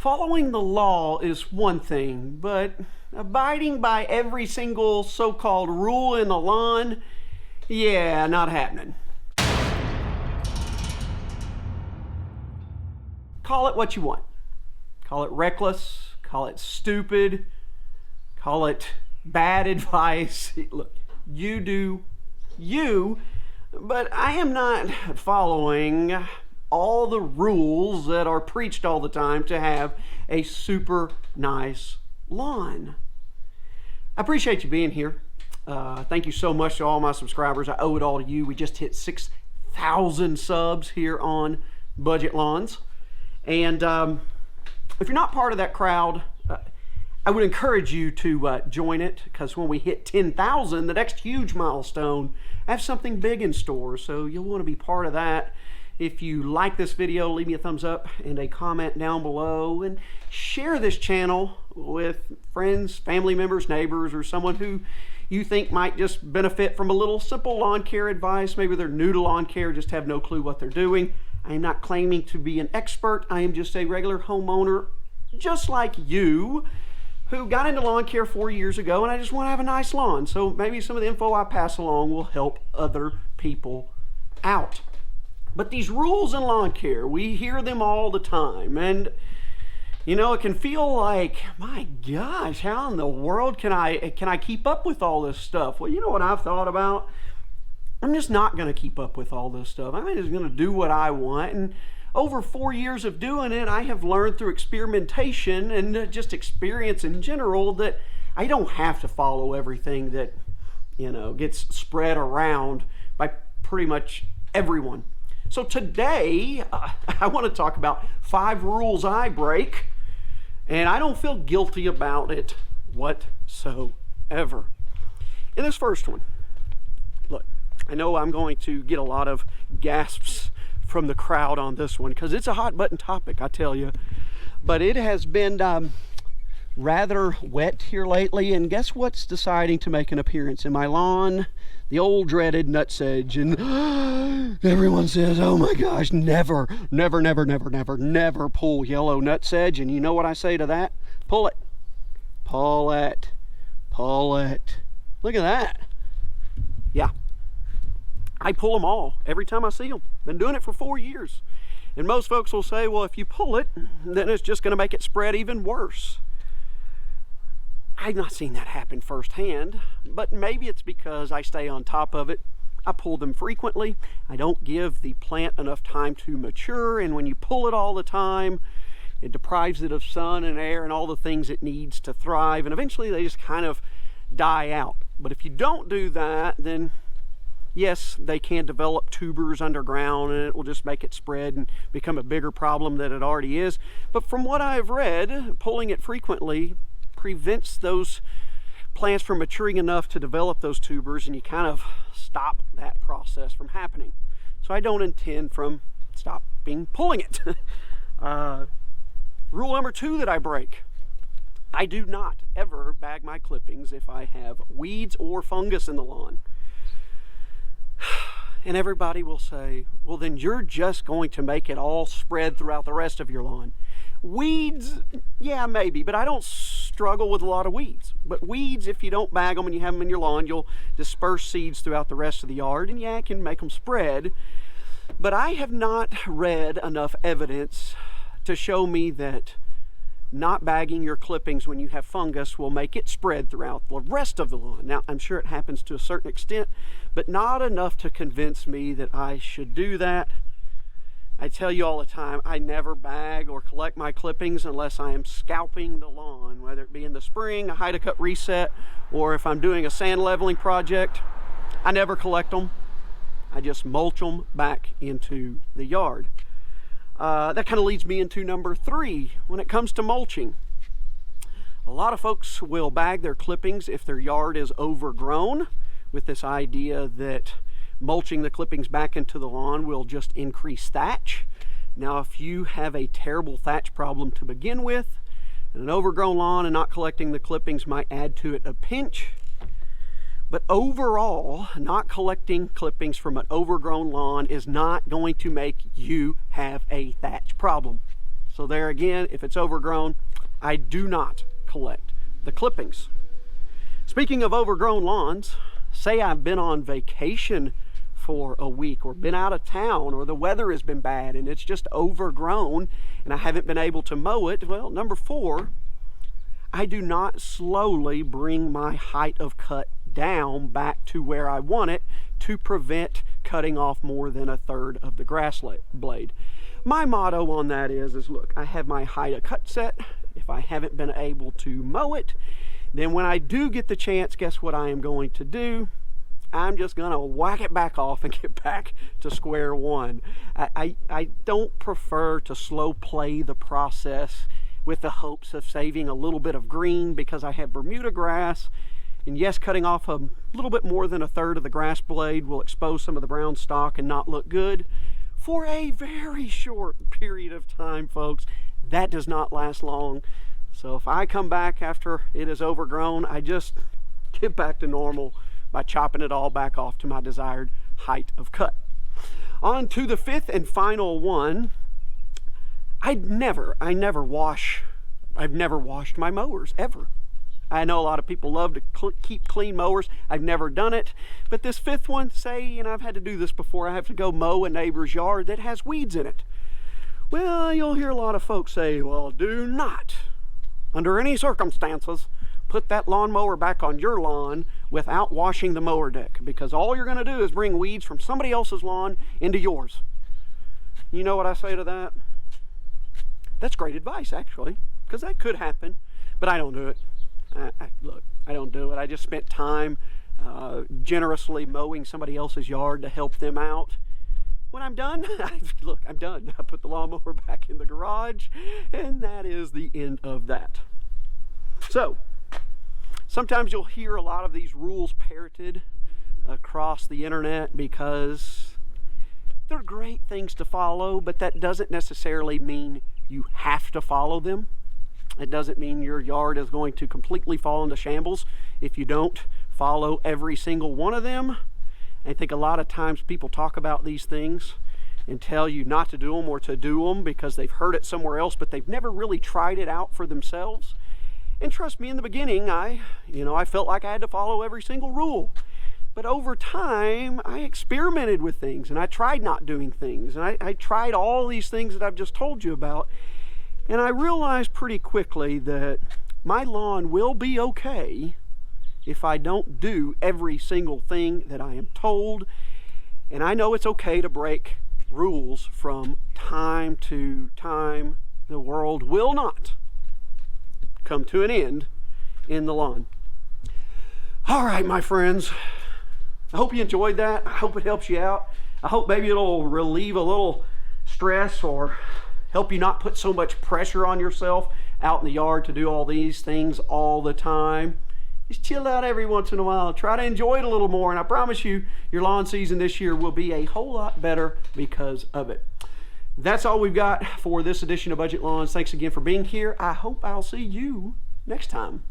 Following the law is one thing, but abiding by every single so-called rule in the lawn, yeah, not happening. Call it what you want. Call it reckless, call it stupid, call it bad advice. Look, you do you, but I am not following all the rules that are preached all the time to have a super nice lawn. I appreciate you being here. Thank you so much to all my subscribers. I owe it all to you. We just hit 6,000 subs here on Budget Lawns. And if you're not part of that crowd, I would encourage you to join it, because when we hit 10,000, the next huge milestone, I have something big in store. So you'll want to be part of that. If you like this video, leave me a thumbs up and a comment down below, and share this channel with friends, family members, neighbors, or someone who you think might just benefit from a little simple lawn care advice. Maybe they're new to lawn care, just have no clue what they're doing. I am not claiming to be an expert. I am just a regular homeowner, just like you, who got into lawn care 4 years ago, and I just want to have a nice lawn. So maybe some of the info I pass along will help other people out. But these rules in lawn care, we hear them all the time. And, you know, it can feel like, my gosh, how in the world can I keep up with all this stuff? Well, you know what I've thought about? I'm just not going to keep up with all this stuff. I'm just going to do what I want. And over 4 years of doing it, I have learned through experimentation and just experience in general that I don't have to follow everything that, you know, gets spread around by pretty much everyone. So today, I want to talk about 5 rules I break, and I don't feel guilty about it whatsoever. In this first one, look, I know I'm going to get a lot of gasps from the crowd on this one, because it's a hot button topic, I tell you. But it has been rather wet here lately, and guess what's deciding to make an appearance in my lawn? The old dreaded nutsedge. And everyone says, oh my gosh, never pull yellow nutsedge. And you know what I say to that? Pull it, pull it, pull it. Look at that. Yeah, I pull them all every time I see them. Been doing it for 4 years. And most folks will say, well, if you pull it, then it's just going to make it spread even worse. I've not seen that happen firsthand, but maybe it's because I stay on top of it. I pull them frequently. I don't give the plant enough time to mature, and when you pull it all the time, it deprives it of sun and air and all the things it needs to thrive, and eventually they just kind of die out. But if you don't do that, then yes, they can develop tubers underground, and it will just make it spread and become a bigger problem than it already is. But from what I've read, pulling it frequently prevents those plants from maturing enough to develop those tubers, and you kind of stop that process from happening. So I don't intend from stopping pulling it. Rule number 2 that I break: I do not ever bag my clippings if I have weeds or fungus in the lawn. And everybody will say, well, then you're just going to make it all spread throughout the rest of your lawn. Weeds, yeah, maybe, but I don't struggle with a lot of weeds. But weeds, if you don't bag them and you have them in your lawn, you'll disperse seeds throughout the rest of the yard, and yeah, it can make them spread. But I have not read enough evidence to show me that not bagging your clippings when you have fungus will make it spread throughout the rest of the lawn. Now, I'm sure it happens to a certain extent, but not enough to convince me that I should do that. I tell you all the time, I never bag or collect my clippings unless I am scalping the lawn, whether it be in the spring, a hide-a-cut reset, or if I'm doing a sand leveling project. I never collect them. I just mulch them back into the yard. That kind of leads me into number 3 when it comes to mulching. A lot of folks will bag their clippings if their yard is overgrown, with this idea that mulching the clippings back into the lawn will just increase thatch. Now, if you have a terrible thatch problem to begin with, an overgrown lawn and not collecting the clippings might add to it a pinch. But overall, not collecting clippings from an overgrown lawn is not going to make you have a thatch problem. So there again, if it's overgrown, I do not collect the clippings. Speaking of overgrown lawns, say I've been on vacation for a week or been out of town, or the weather has been bad and it's just overgrown and I haven't been able to mow it. Well, number 4, I do not slowly bring my height of cut down back to where I want it to prevent cutting off more than 1/3 of the grass blade. My motto on that is look, I have my height of cut set. If I haven't been able to mow it, then when I do get the chance, guess what I am going to do? I'm just gonna whack it back off and get back to square one. I don't prefer to slow play the process with the hopes of saving a little bit of green because I have Bermuda grass. And yes, cutting off a little bit more than 1/3 of the grass blade will expose some of the brown stalk and not look good for a very short period of time, folks. That does not last long. So if I come back after it is overgrown, I just get back to normal by chopping it all back off to my desired height of cut. On to the 5th and final one. I've never washed my mowers, ever. I know a lot of people love to keep clean mowers. I've never done it. But this 5th one, say, and I've had to do this before, I have to go mow a neighbor's yard that has weeds in it. Well, you'll hear a lot of folks say, well, do not, under any circumstances, put that lawnmower back on your lawn without washing the mower deck, because all you're going to do is bring weeds from somebody else's lawn into yours. You know what I say to that? That's great advice, actually, because that could happen, but I don't do it. Look, I don't do it. I just spent time generously mowing somebody else's yard to help them out. When I'm done, look, I'm done. I put the lawnmower back in the garage, and that is the end of that. So, sometimes you'll hear a lot of these rules parroted across the internet because they're great things to follow, but that doesn't necessarily mean you have to follow them. It doesn't mean your yard is going to completely fall into shambles if you don't follow every single one of them. I think a lot of times people talk about these things and tell you not to do them or to do them because they've heard it somewhere else, but they've never really tried it out for themselves. And trust me, in the beginning, I felt like I had to follow every single rule. But over time, I experimented with things and I tried not doing things. And I tried all these things that I've just told you about. And I realized pretty quickly that my lawn will be okay if I don't do every single thing that I am told. And I know it's okay to break rules from time to time. The world will not come to an end in the lawn. All right, my friends. I hope you enjoyed that. I hope it helps you out. I hope maybe it'll relieve a little stress or help you not put so much pressure on yourself out in the yard to do all these things all the time. Just chill out every once in a while. Try to enjoy it a little more, and I promise you, your lawn season this year will be a whole lot better because of it. That's all we've got for this edition of Budget Lawns. Thanks again for being here. I hope I'll see you next time.